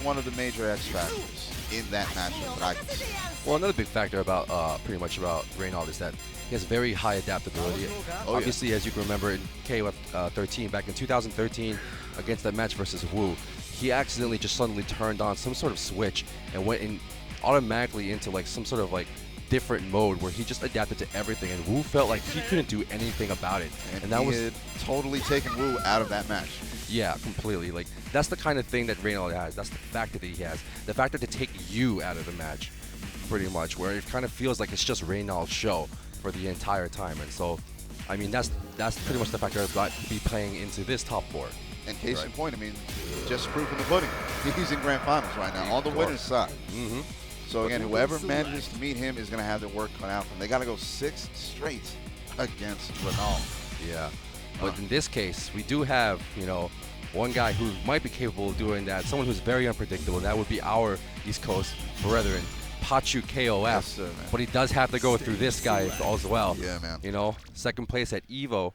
one of the major X factors in that matchup that I can see. Well, another big factor about pretty much about Reynald is that he has very high adaptability. Obviously, as you can remember in KOF 13, back in 2013, against that match versus Wu, he accidentally just suddenly turned on some sort of switch and went in automatically into like some sort of like different mode where he just adapted to everything, and Wu felt like he couldn't do anything about it. And that was had totally taken Wu out of that match. Yeah, completely. Like, that's the kind of thing that Reynald has. That's the factor that he has. The factor to take you out of the match, pretty much, where it kind of feels like it's just Reynald's show for the entire time. And so, I mean, that's pretty much the factor that be playing into this top four. And case in point, I mean, just proof in the pudding. He's in grand finals right now, on the winner's side. So again, whoever manages to meet him is going to have their work cut out for them. They got to go 6 straight against Reynald. Yeah. But in this case, we do have, you know, one guy who might be capable of doing that, someone who's very unpredictable, and that would be our East Coast brethren, PachuKOF. Yes, sir, man. But he does have to go through this guy as well. Yeah, man. You know, second place at EVO,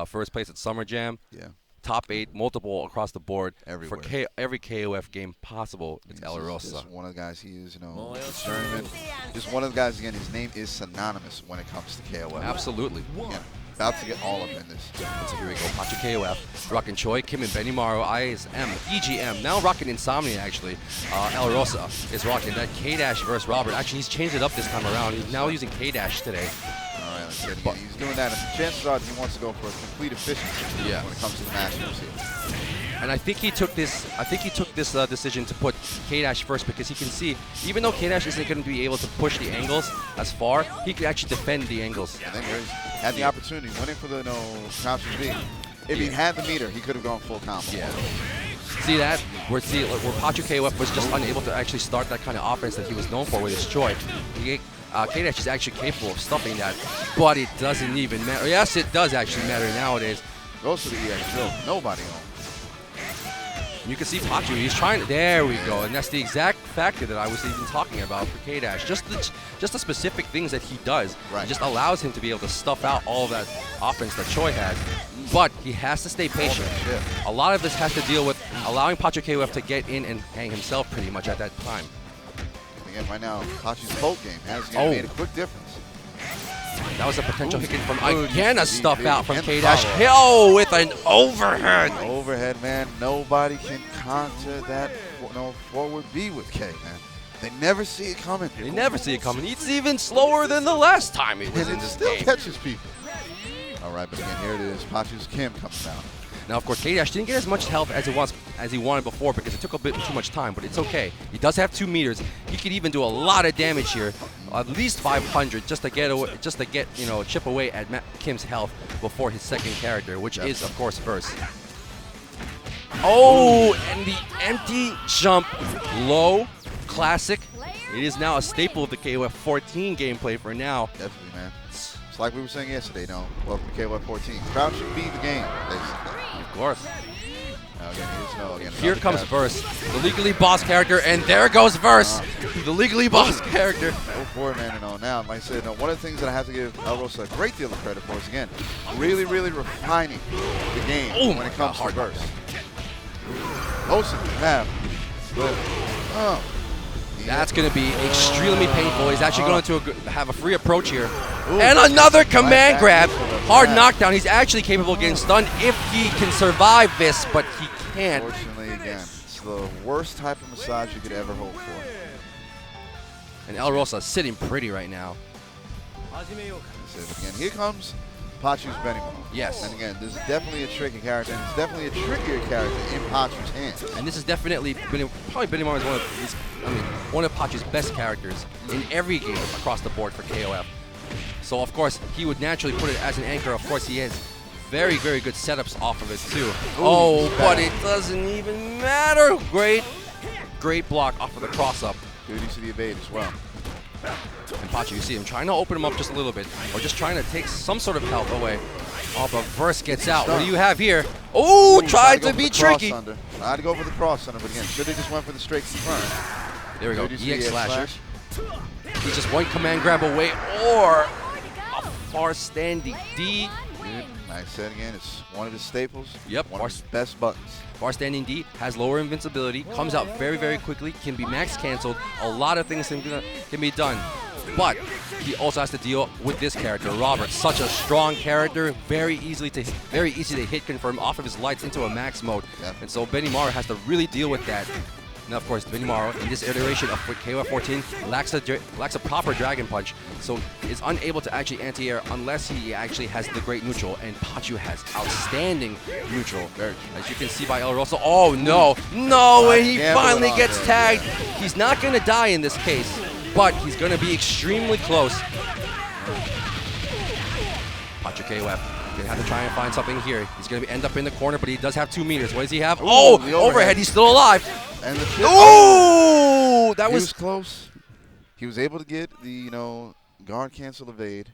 first place at Summer Jam. Yeah. Top 8, multiple across the board. Everywhere. For every KOF game possible, it's El Rosa. Just one of the guys he is, you know, tournament. Just one of the guys, again, his name is synonymous when it comes to KOF. Absolutely. Again, about to get all up in this. So here we go, PachuKOF, rocking Choi, Kim and Benny Maru, ISM, EGM, now rocking Insomnia actually. El Rosa is rocking that K-Dash versus Robert. Actually, he's changed it up this time around. He's now using K-Dash today. All right, let's get it. He's doing that, and chances are he wants to go for a complete efficiency when it comes to the matchups here. And I think he took this. Decision to put K-Dash first because he can see, even though K-Dash isn't going to be able to push the angles as far, he can actually defend the angles. And then he had the opportunity, went in for the crouch V. If he had the meter, he could have gone full combo. Yeah. See that? Where PachuKOF was just unable to actually start that kind of offense that he was known for with his Choi. K-Dash is actually capable of stuffing that, but it doesn't even matter. Yes, it does actually matter nowadays. Goes to the EX, nobody home. You can see Pachu, he's trying to, there we go, and that's the exact factor that I was even talking about for K-Dash. Just the specific things that he does, it just allows him to be able to stuff out all of that offense that Choi has. But he has to stay patient. A lot of this has to deal with allowing PachuKOF to get in and hang himself pretty much at that time. And again, right now, Pachu's boat game has made a quick difference. That was a potential hit from, again, a stuff out from K-Dash. Oh, with an overhead. Overhead, man. Nobody can counter that forward B with K, man. They never see it coming. They never see it coming. It's even slower than the last time he was in this still game. Catches people. All right, but again, here it is. Pachu's Kim comes down. Now, of course, K-Dash didn't get as much health as he wanted before because it took a bit too much time, but it's okay. He does have 2 meters. He could even do a lot of damage here, at least 500, just to get chip away at Kim's health before his second character, which is, of course, Verse. Oh, and the empty jump low, classic. It is now a staple of the KOF 14 gameplay for now. Definitely, man. It's like we were saying yesterday, welcome to KOF 14. Crouch should be the game, basically. Of course. Again, here comes Verse, the Legally Boss character, and there goes Verse, the Legally Boss character. Go for it, man. Now, like I said, one of the things that I have to give El Rosa a great deal of credit for is, again, really, really refining the game when it comes to Verse. Most of them have, but that's going to be extremely painful. He's actually going to have a free approach here. And another command grab. Hard knockdown. He's actually capable of getting stunned if he can survive this, but he can't. Unfortunately, again, it's the worst type of massage you could ever hope for. And El Rosa is sitting pretty right now. Again, here comes Pachu's Benny Maru. Yes. And again, this is definitely a tricky character, and it's definitely a trickier character in Pachu's hands. And this is definitely, probably Benny Maru is one of Pachu's best characters in every game across the board for KOF. So, of course, he would naturally put it as an anchor. Of course, he has very, very good setups off of it, too. But it doesn't even matter. Great block off of the cross-up. Good use of the evade as well. And Pachu, you see him trying to open him up just a little bit, or just trying to take some sort of health away. Oh, but Verse gets out. What do you have here? Oh, tried to be tricky. Tried to go for the cross under, but again, should have just went for the straight confirm. There we go, EX Slasher. He's just one command grab away, or a far standing D. I said again, it's one of his staples. Yep. One of his best buttons. Bar standing D has lower invincibility, comes out very, very quickly, can be max canceled. A lot of things can be done. But he also has to deal with this character, Robert. Such a strong character, very easy to hit confirm off of his lights into a max mode. Yep. And so Benimaru has to really deal with that. Now, of course, Benimaru in this iteration of KOF 14 lacks a proper Dragon Punch, so is unable to actually anti-air unless he actually has the great neutral, and Pachu has outstanding neutral. As you can see by El Rosa. Oh no, no, and he finally gets tagged. He's not going to die in this case, but he's going to be extremely close. PachuKOF. Gonna have to try and find something here. He's gonna end up in the corner, but he does have 2 meters. What does he have? Ooh, oh, the overhead. He's still alive. And the Ooh, that he was was close. He was able to get the guard cancel evade.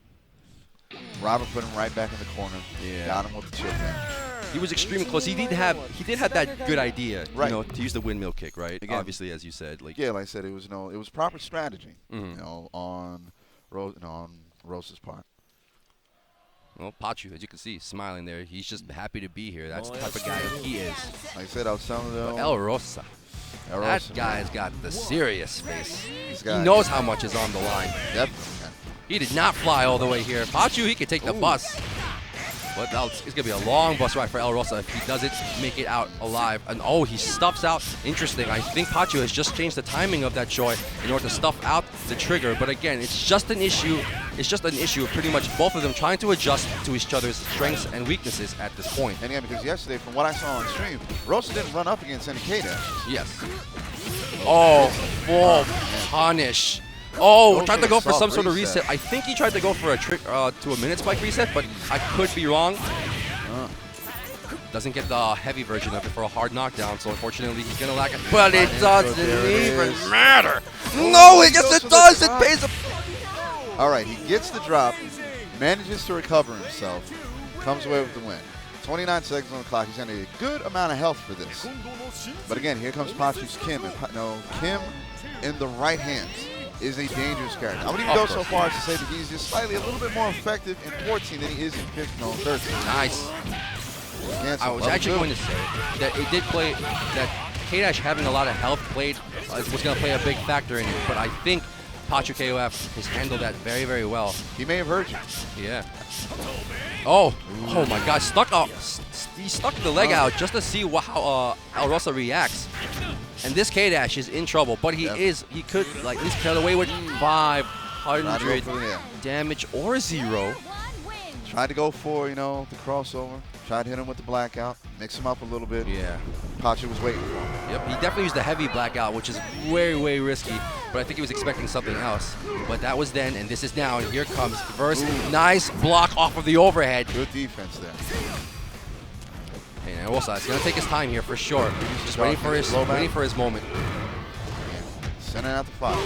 Robert put him right back in the corner. Yeah. Got him with the chip in. He was extremely close. He did have that good idea, right. To use the windmill kick, right? Again, obviously, as you said, like I said, it was proper strategy, on Rosa's part. Well, Pachu, as you can see, smiling there. He's just happy to be here. That's the type of guy he is. Like I said, I was telling them. El Rosa. That guy's got the serious face. He knows how much is on the line. Yep. He did not fly all the way here. Pachu, he could take the bus. But it's going to be a long bus ride for El Rosa if he doesn't make it out alive. And oh, he stuffs out. Interesting. I think Pachu has just changed the timing of that Choi in order to stuff out the trigger. But again, it's just an issue. It's just an issue of pretty much both of them trying to adjust to each other's strengths and weaknesses at this point. And yeah, because yesterday, from what I saw on stream, Rosa didn't run up against any K-dash. Yes. Oh, full punish. Oh, tried to go for some sort of reset. I think he tried to go for a trick to a minute spike reset, but I could be wrong. Doesn't get the heavy version of it for a hard knockdown, so unfortunately he's gonna lack it. But it doesn't even matter. No, yes it does. It pays a. All right, he gets the drop, manages to recover himself, comes away with the win. 29 seconds on the clock. He's going to need a good amount of health for this. But again, here comes Pachu's Kim. And Kim in the right hands is a dangerous character. I would even go so far as to say that he's just slightly a little bit more effective in 14 than he is in 13. Nice. I was actually going to say that it did play, that K-Dash having a lot of health was going to play a big factor in it, but I think PachuKOF has handled that very, very well. He may have heard you. Yeah. Oh my God! He stuck the leg out just to see how El Rosa reacts. And this K-Dash is in trouble, but he could like at least cut away with 500 damage or 0. Tried to go for the crossover. Tried to hit him with the blackout, mix him up a little bit. Yeah. Pachu was waiting for him. Yep, he definitely used the heavy blackout, which is way, way risky. But I think he was expecting something else. But that was then, and this is now. And here comes Verse. Nice block off of the overhead. Good defense there. And Rosa is going to take his time here for sure. Just waiting for his moment. Sending out the fire.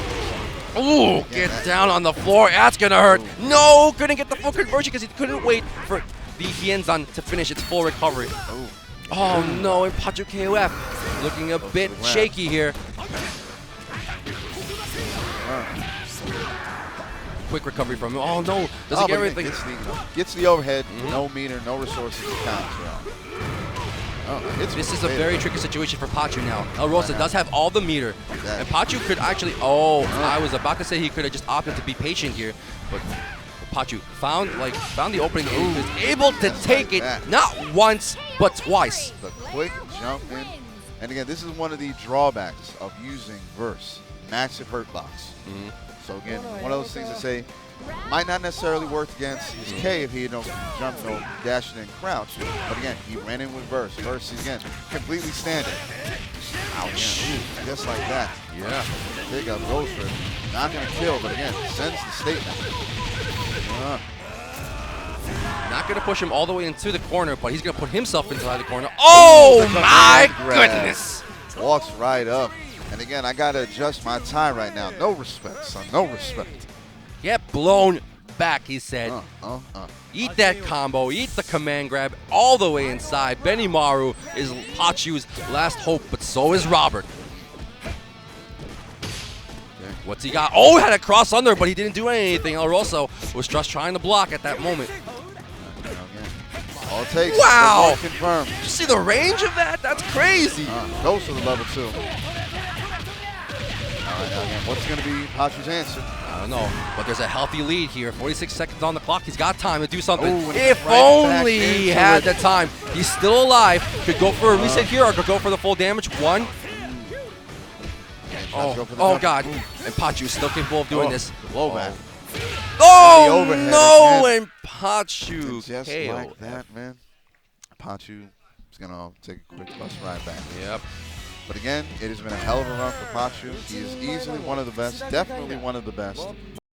Ooh, get down on the floor. That's going to hurt. No, couldn't get the full conversion because he couldn't wait for the Hienzan to finish its full recovery. Oh no, and PachuKOF looking a bit shaky here. Quick recovery from him. Oh no, doesn't get everything. Gets the overhead, no meter, no resources to count. This is a very tricky situation for Pachu now. El Rosa does have all the meter. And Pachu could actually, I was about to say he could have just opted to be patient here, but Pachu found the opening and was able to take it not once but twice. The quick jump in, and again, this is one of the drawbacks of using Verse, massive hurt box. So again, one of those things to say might not necessarily work against his K if he had no jump, no dashing and crouch. But again, he ran in with Verse. Verse again, completely standing. Ouch! Just like that. Yeah. Big up goes for it. Not gonna kill, but again, sends the statement. Not going to push him all the way into the corner, but he's going to put himself inside the corner. Oh my goodness! Walks right up. And again, I got to adjust my tie right now. No respect, son. No respect. Get blown back, he said. Eat that combo. Eat the command grab all the way inside. Benimaru is Pachu's last hope, but so is Robert. What's he got? Oh, had a cross under, but he didn't do anything. El Rosa was just trying to block at that moment. All it takes. Wow. Is confirmed. Did you see the range of that? That's crazy. Goes to the level 2. All right, now again, what's going to be Pachu's answer? I don't know, but there's a healthy lead here. 46 seconds on the clock. He's got time to do something. Ooh, if right only he had the time. He's still alive. Could go for a reset here or could go for the full damage. One. Oh God. And Pachu is still capable of doing this. Low back. Oh, no. And Pachu. Just like that, man. Pachu is going to take a quick bus ride back. Yep. But again, it has been a hell of a run for Pachu. He is easily one of the best, definitely one of the best.